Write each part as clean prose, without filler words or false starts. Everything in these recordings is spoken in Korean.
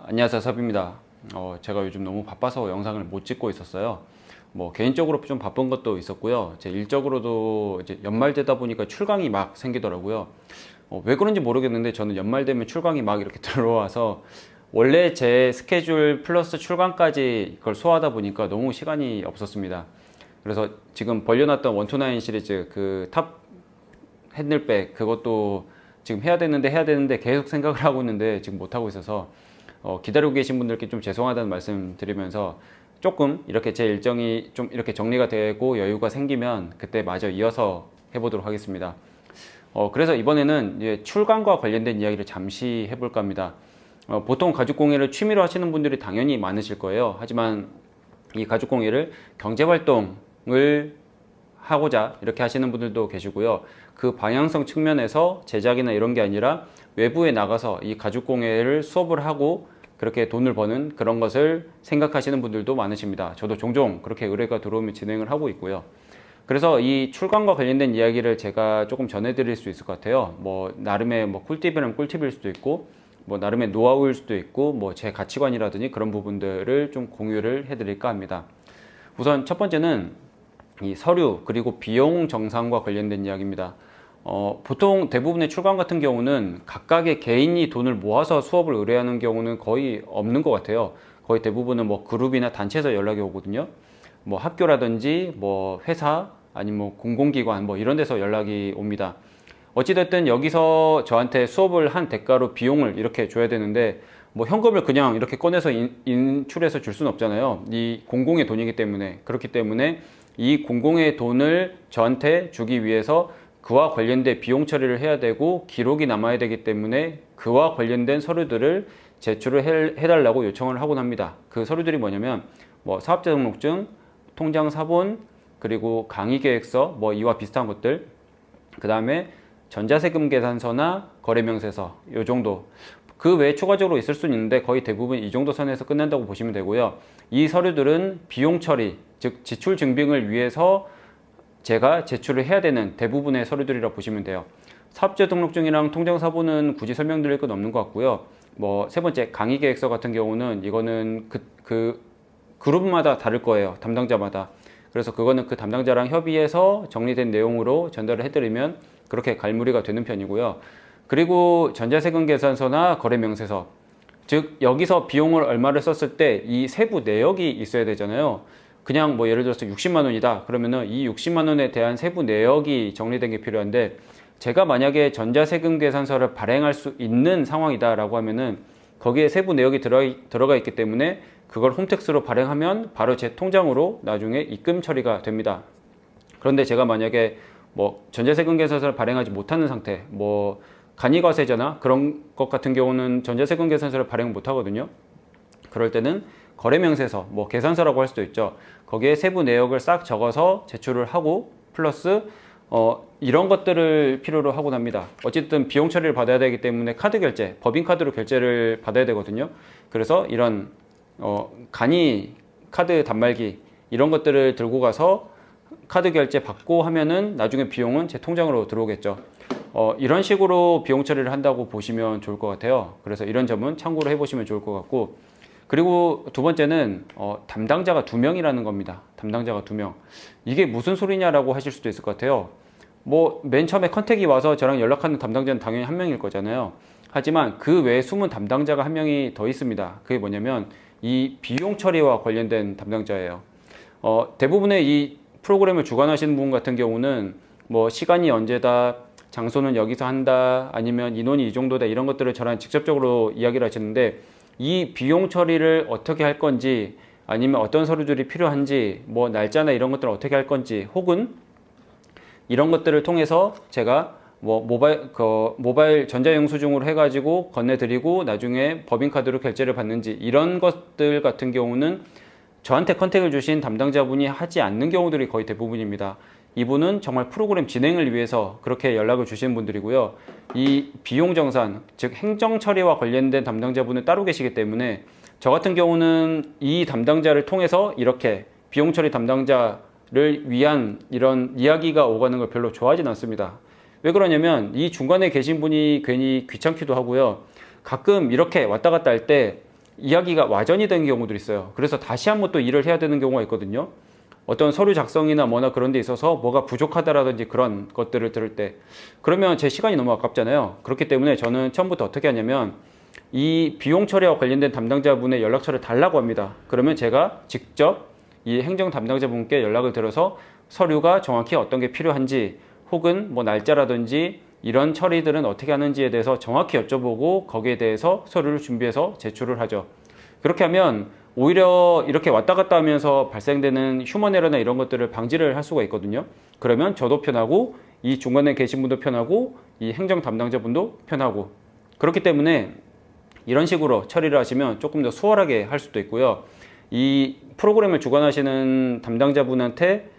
안녕하세요, 섭입니다. 제가 요즘 너무 바빠서 영상을 못 찍고 있었어요. 뭐 개인적으로 좀 바쁜 것도 있었고요. 제 일적으로도 이제 연말 되다 보니까 출강이 막 생기더라고요. 왜 그런지 모르겠는데 저는 연말 되면 출강이 막 이렇게 들어와서 원래 제 스케줄 플러스 출강까지 그걸 소화하다 보니까 너무 시간이 없었습니다. 그래서 지금 벌려놨던 129 시리즈 그 탑 핸들백 그것도 지금 해야 되는데 계속 생각을 하고 있는데 지금 못 하고 있어서 기다리고 계신 분들께 좀 죄송하다는 말씀 드리면서 조금 이렇게 제 일정이 좀 이렇게 정리가 되고 여유가 생기면 그때 마저 이어서 해보도록 하겠습니다. 그래서 이번에는 이제 출강과 관련된 이야기를 잠시 해볼까 합니다. 보통 가죽공예를 취미로 하시는 분들이 당연히 많으실 거예요. 하지만 이 가죽공예를 경제활동을 하고자 이렇게 하시는 분들도 계시고요. 그 방향성 측면에서 제작이나 이런 게 아니라 외부에 나가서 이 가죽공예를 수업을 하고 그렇게 돈을 버는 그런 것을 생각하시는 분들도 많으십니다. 저도 종종 그렇게 의뢰가 들어오면 진행을 하고 있고요. 그래서 이 출강과 관련된 이야기를 제가 조금 전해드릴 수 있을 것 같아요. 뭐 나름의 뭐 꿀팁이라면 꿀팁일 수도 있고 뭐 나름의 노하우일 수도 있고 뭐 제 가치관이라든지 그런 부분들을 좀 공유를 해드릴까 합니다. 우선 첫 번째는 이 서류 그리고 비용 정산과 관련된 이야기입니다. 보통 대부분의 출강 같은 경우는 각각의 개인이 돈을 모아서 수업을 의뢰하는 경우는 거의 없는 것 같아요. 거의 대부분은 뭐 그룹이나 단체에서 연락이 오거든요. 뭐 학교라든지 뭐 회사 아니면 뭐 공공기관 뭐 이런 데서 연락이 옵니다. 어찌됐든 여기서 저한테 수업을 한 대가로 비용을 이렇게 줘야 되는데 뭐 현금을 그냥 이렇게 꺼내서 인출해서 줄 수는 없잖아요. 이 공공의 돈이기 때문에. 그렇기 때문에 이 공공의 돈을 저한테 주기 위해서 그와 관련된 비용 처리를 해야 되고 기록이 남아야 되기 때문에 그와 관련된 서류들을 제출을 해달라고 요청을 하곤 합니다. 그 서류들이 뭐냐면 뭐 사업자 등록증, 통장 사본, 그리고 강의 계획서 뭐 이와 비슷한 것들, 그 다음에 전자세금 계산서나 거래명세서 요 정도. 그 외에 추가적으로 있을 수는 있는데 거의 대부분 이 정도 선에서 끝난다고 보시면 되고요. 이 서류들은 비용 처리, 즉 지출 증빙을 위해서 제가 제출을 해야 되는 대부분의 서류들이라 보시면 돼요. 사업자 등록증이랑 통장 사본은 굳이 설명드릴 건 없는 것 같고요. 뭐 세 번째 강의 계획서 같은 경우는 이거는 그 그룹마다 다를 거예요. 담당자마다. 그래서 그거는 그 담당자랑 협의해서 정리된 내용으로 전달을 해드리면 그렇게 갈무리가 되는 편이고요. 그리고 전자세금 계산서나 거래명세서, 즉 여기서 비용을 얼마를 썼을 때 이 세부 내역이 있어야 되잖아요. 그냥 뭐 예를 들어서 60만 원이다 그러면은 이 60만 원에 대한 세부 내역이 정리된 게 필요한데, 제가 만약에 전자세금 계산서를 발행할 수 있는 상황이다 라고 하면은 거기에 세부 내역이 들어가 있기 때문에 그걸 홈택스로 발행하면 바로 제 통장으로 나중에 입금 처리가 됩니다. 그런데 제가 만약에 뭐 전자세금 계산서를 발행하지 못하는 상태, 뭐 간이과세자나 그런 것 같은 경우는 전자세금 계산서를 발행 못 하거든요. 그럴 때는 거래명세서, 뭐 계산서라고 할 수도 있죠. 거기에 세부 내역을 싹 적어서 제출을 하고 플러스 이런 것들을 필요로 하곤 합니다. 어쨌든 비용 처리를 받아야 되기 때문에 카드 결제, 법인카드로 결제를 받아야 되거든요. 그래서 이런 간이 카드 단말기 이런 것들을 들고 가서 카드 결제 받고 하면은 나중에 비용은 제 통장으로 들어오겠죠. 이런 식으로 비용 처리를 한다고 보시면 좋을 것 같아요. 그래서 이런 점은 참고로 해보시면 좋을 것 같고, 그리고 두 번째는 담당자가 2명이라는 겁니다. 담당자가 2명. 이게 무슨 소리냐라고 하실 수도 있을 것 같아요. 뭐 맨 처음에 컨택이 와서 저랑 연락하는 담당자는 당연히 1명일 거잖아요. 하지만 그 외에 숨은 담당자가 1명이 더 있습니다. 그게 뭐냐면 이 비용 처리와 관련된 담당자예요. 대부분의 이 프로그램을 주관하시는 분 같은 경우는 뭐 시간이 언제다, 장소는 여기서 한다, 아니면 인원이 이 정도다, 이런 것들을 저랑 직접적으로 이야기를 하시는데, 이 비용 처리를 어떻게 할 건지, 아니면 어떤 서류들이 필요한지, 뭐 날짜나 이런 것들을 어떻게 할 건지, 혹은 이런 것들을 통해서 제가 뭐 모바일 전자영수증으로 해가지고 건네드리고 나중에 법인카드로 결제를 받는지, 이런 것들 같은 경우는 저한테 컨택을 주신 담당자분이 하지 않는 경우들이 거의 대부분입니다. 이분은 정말 프로그램 진행을 위해서 그렇게 연락을 주시는 분들이고요. 이 비용 정산, 즉 행정 처리와 관련된 담당자분은 따로 계시기 때문에 저 같은 경우는 이 담당자를 통해서 이렇게 비용 처리 담당자를 위한 이런 이야기가 오가는 걸 별로 좋아하진 않습니다. 왜 그러냐면 이 중간에 계신 분이 괜히 귀찮기도 하고요. 가끔 이렇게 왔다 갔다 할 때 이야기가 와전이 되는 경우들이 있어요. 그래서 다시 한번 또 일을 해야 되는 경우가 있거든요. 어떤 서류 작성이나 뭐나 그런 데 있어서 뭐가 부족하다라든지 그런 것들을 들을 때, 그러면 제 시간이 너무 아깝잖아요. 그렇기 때문에 저는 처음부터 어떻게 하냐면 이 비용 처리와 관련된 담당자분의 연락처를 달라고 합니다. 그러면 제가 직접 이 행정 담당자분께 연락을 드려서 서류가 정확히 어떤 게 필요한지, 혹은 뭐 날짜라든지 이런 처리들은 어떻게 하는지에 대해서 정확히 여쭤보고 거기에 대해서 서류를 준비해서 제출을 하죠. 그렇게 하면 오히려 이렇게 왔다 갔다 하면서 발생되는 휴먼 에러나 이런 것들을 방지를 할 수가 있거든요. 그러면 저도 편하고 이 중간에 계신 분도 편하고 이 행정 담당자분도 편하고, 그렇기 때문에 이런 식으로 처리를 하시면 조금 더 수월하게 할 수도 있고요. 이 프로그램을 주관하시는 담당자분한테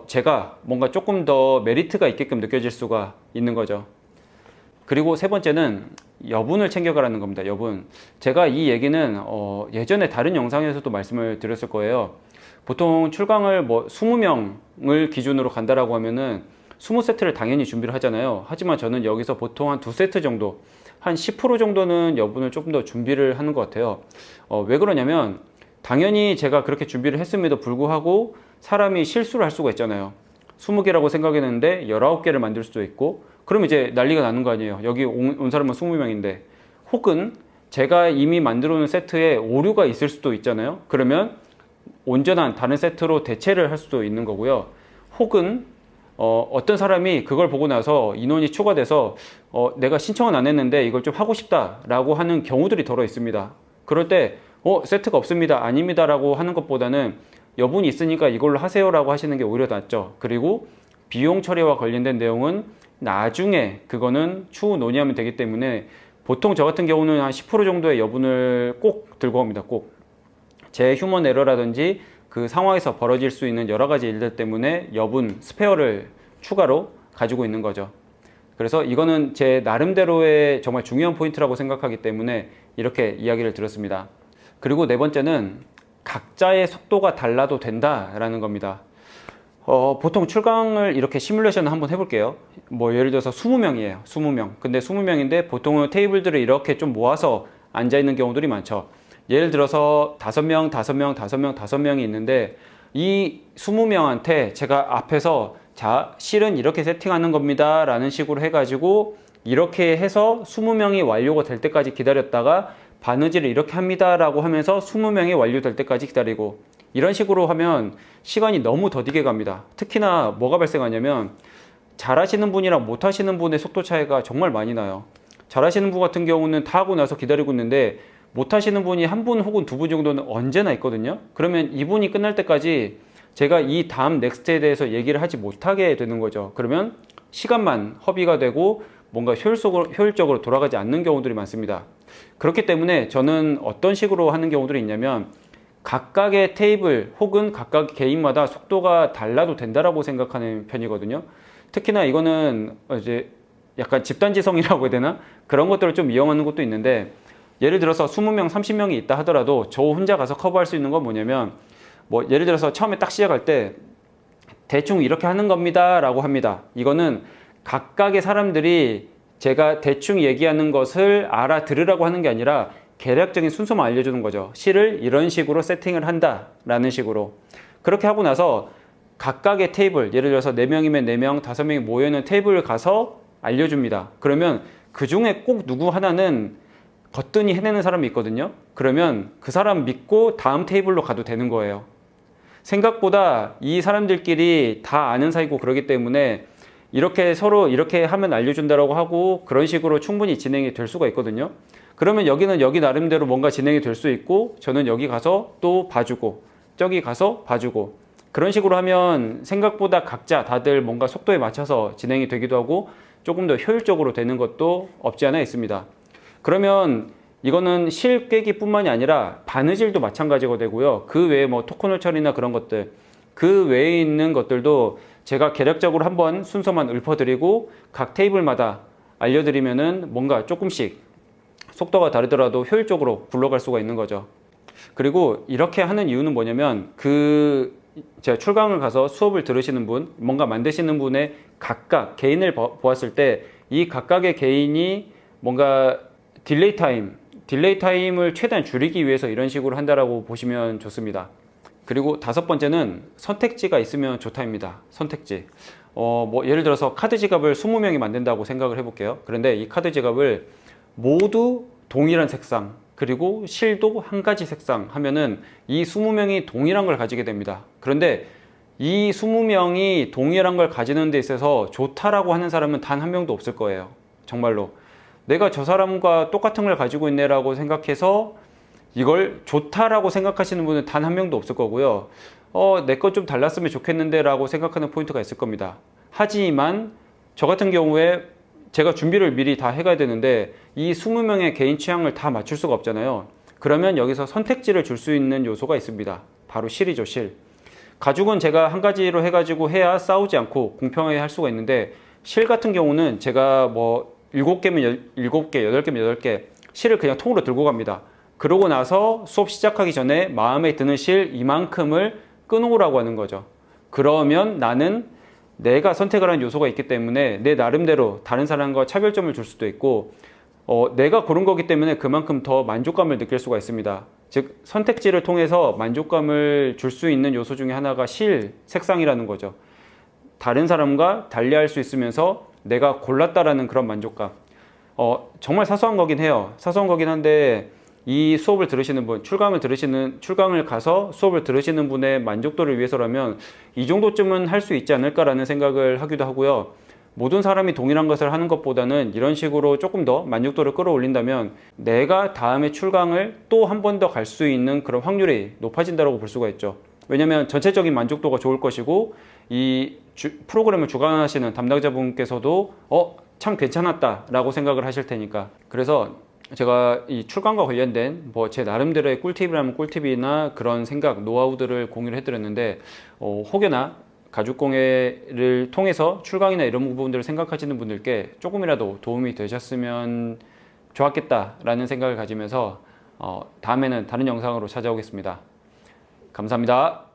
제가 뭔가 조금 더 메리트가 있게끔 느껴질 수가 있는 거죠. 그리고 세 번째는 여분을 챙겨가라는 겁니다. 여분. 제가 이 얘기는 예전에 다른 영상에서도 말씀을 드렸을 거예요. 보통 출강을 뭐 20명을 기준으로 간다라고 하면은 20세트를 당연히 준비를 하잖아요. 하지만 저는 여기서 보통 한 2세트 정도, 한 10% 정도는 여분을 조금 더 준비를 하는 것 같아요. 왜 그러냐면 당연히 제가 그렇게 준비를 했음에도 불구하고 사람이 실수를 할 수가 있잖아요. 20개라고 생각했는데 19개를 만들 수도 있고, 그럼 이제 난리가 나는 거 아니에요. 여기 온 사람은 20명인데. 혹은 제가 이미 만들어 놓은 세트에 오류가 있을 수도 있잖아요. 그러면 온전한 다른 세트로 대체를 할 수도 있는 거고요. 혹은 어떤 사람이 그걸 보고 나서 인원이 추가돼서 내가 신청은 안 했는데 이걸 좀 하고 싶다라고 하는 경우들이 더러 있습니다. 그럴 때 세트가 없습니다, 아닙니다 라고 하는 것보다는 여분이 있으니까 이걸로 하세요 라고 하시는 게 오히려 낫죠. 그리고 비용 처리와 관련된 내용은 나중에 그거는 추후 논의하면 되기 때문에 보통 저 같은 경우는 한 10% 정도의 여분을 꼭 들고 옵니다. 꼭. 제 휴먼 에러라든지 그 상황에서 벌어질 수 있는 여러 가지 일들 때문에 여분, 스페어를 추가로 가지고 있는 거죠. 그래서 이거는 제 나름대로의 정말 중요한 포인트라고 생각하기 때문에 이렇게 이야기를 드렸습니다. 그리고 네 번째는 각자의 속도가 달라도 된다라는 겁니다. 보통 출강을 이렇게 시뮬레이션을 한번 해볼게요. 뭐 예를 들어서 20명이에요. 20명. 근데 20명인데 보통은 테이블들을 이렇게 좀 모아서 앉아있는 경우들이 많죠. 예를 들어서 5명, 5명, 5명, 5명이 있는데 이 20명한테 제가 앞에서 자, 실은 이렇게 세팅하는 겁니다 라는 식으로 해가지고 이렇게 해서 20명이 완료가 될 때까지 기다렸다가 바느질을 이렇게 합니다 라고 하면서 20명이 완료될 때까지 기다리고, 이런 식으로 하면 시간이 너무 더디게 갑니다. 특히나 뭐가 발생하냐면 잘하시는 분이랑 못하시는 분의 속도 차이가 정말 많이 나요. 잘하시는 분 같은 경우는 다 하고 나서 기다리고 있는데 못하시는 분이 한 분 혹은 두 분 정도는 언제나 있거든요. 그러면 이분이 끝날 때까지 제가 이 다음 넥스트에 대해서 얘기를 하지 못하게 되는 거죠. 그러면 시간만 허비가 되고 뭔가 효율적으로 돌아가지 않는 경우들이 많습니다. 그렇기 때문에 저는 어떤 식으로 하는 경우들이 있냐면 각각의 테이블 혹은 각각 개인마다 속도가 달라도 된다라고 생각하는 편이거든요. 특히나 이거는 이제 약간 집단지성이라고 해야 되나? 그런 것들을 좀 이용하는 것도 있는데, 예를 들어서 20명, 30명이 있다 하더라도 저 혼자 가서 커버할 수 있는 건 뭐냐면, 뭐 예를 들어서 처음에 딱 시작할 때 대충 이렇게 하는 겁니다 라고 합니다. 이거는 각각의 사람들이 제가 대충 얘기하는 것을 알아들으라고 하는 게 아니라 계략적인 순서만 알려주는 거죠. 실을 이런 식으로 세팅을 한다 라는 식으로. 그렇게 하고 나서 각각의 테이블, 예를 들어서 4명이면 4명, 5명이 모여있는 테이블을 가서 알려줍니다. 그러면 그 중에 꼭 누구 하나는 거뜬히 해내는 사람이 있거든요. 그러면 그 사람 믿고 다음 테이블로 가도 되는 거예요. 생각보다 이 사람들끼리 다 아는 사이고 그러기 때문에 이렇게 서로 이렇게 하면 알려준다라고 하고 그런 식으로 충분히 진행이 될 수가 있거든요. 그러면 여기는 여기 나름대로 뭔가 진행이 될 수 있고, 저는 여기 가서 또 봐주고 저기 가서 봐주고, 그런 식으로 하면 생각보다 각자 다들 뭔가 속도에 맞춰서 진행이 되기도 하고 조금 더 효율적으로 되는 것도 없지 않아 있습니다. 그러면 이거는 실 깨기 뿐만이 아니라 바느질도 마찬가지가 되고요. 그 외에 뭐 토큰홀 처리나 그런 것들, 그 외에 있는 것들도 제가 계략적으로 한번 순서만 읊어드리고 각 테이블마다 알려드리면은 뭔가 조금씩 속도가 다르더라도 효율적으로 굴러갈 수가 있는 거죠. 그리고 이렇게 하는 이유는 뭐냐면, 제가 출강을 가서 수업을 들으시는 분, 뭔가 만드시는 분의 각각 개인을 보았을 때 이 각각의 개인이 뭔가 딜레이 타임, 딜레이 타임을 최대한 줄이기 위해서 이런 식으로 한다라고 보시면 좋습니다. 그리고 다섯 번째는 선택지가 있으면 좋다입니다. 선택지. 뭐 예를 들어서 카드 지갑을 20명이 만든다고 생각을 해볼게요. 그런데 이 카드 지갑을 모두 동일한 색상, 그리고 실도 한 가지 색상 하면은 이 20명이 동일한 걸 가지게 됩니다. 그런데 이 20명이 동일한 걸 가지는 데 있어서 좋다라고 하는 사람은 단 한 명도 없을 거예요. 정말로. 내가 저 사람과 똑같은 걸 가지고 있네라고 생각해서 이걸 좋다라고 생각하시는 분은 단 한 명도 없을 거고요. 내 것 좀 달랐으면 좋겠는데 라고 생각하는 포인트가 있을 겁니다. 하지만 저 같은 경우에 제가 준비를 미리 다 해가야 되는데 이 20명의 개인 취향을 다 맞출 수가 없잖아요. 그러면 여기서 선택지를 줄 수 있는 요소가 있습니다. 바로 실이죠, 실. 가죽은 제가 한 가지로 해가지고 해야 싸우지 않고 공평하게 할 수가 있는데, 실 같은 경우는 제가 뭐 7개면 7개, 8개면 8개 실을 그냥 통으로 들고 갑니다. 그러고 나서 수업 시작하기 전에 마음에 드는 실 이만큼을 끊어오라고 하는 거죠. 그러면 나는 내가 선택을 한 요소가 있기 때문에 내 나름대로 다른 사람과 차별점을 줄 수도 있고, 내가 고른 거기 때문에 그만큼 더 만족감을 느낄 수가 있습니다. 즉 선택지를 통해서 만족감을 줄 수 있는 요소 중에 하나가 실, 색상이라는 거죠. 다른 사람과 달리할 수 있으면서 내가 골랐다라는 그런 만족감. 정말 사소한 거긴 해요. 사소한 거긴 한데 이 수업을 들으시는 분, 출강을 가서 수업을 들으시는 분의 만족도를 위해서라면 이 정도쯤은 할 수 있지 않을까라는 생각을 하기도 하고요. 모든 사람이 동일한 것을 하는 것보다는 이런 식으로 조금 더 만족도를 끌어올린다면 내가 다음에 출강을 또 한 번 더 갈 수 있는 그런 확률이 높아진다고 볼 수가 있죠. 왜냐하면 전체적인 만족도가 좋을 것이고, 이 프로그램을 주관하시는 담당자분께서도 참 괜찮았다 라고 생각을 하실 테니까. 그래서 제가 이 출강과 관련된 뭐 제 나름대로의 꿀팁이라면 꿀팁이나 그런 생각, 노하우들을 공유를 해드렸는데, 혹여나 가죽공예를 통해서 출강이나 이런 부분들을 생각하시는 분들께 조금이라도 도움이 되셨으면 좋았겠다라는 생각을 가지면서 다음에는 다른 영상으로 찾아오겠습니다. 감사합니다.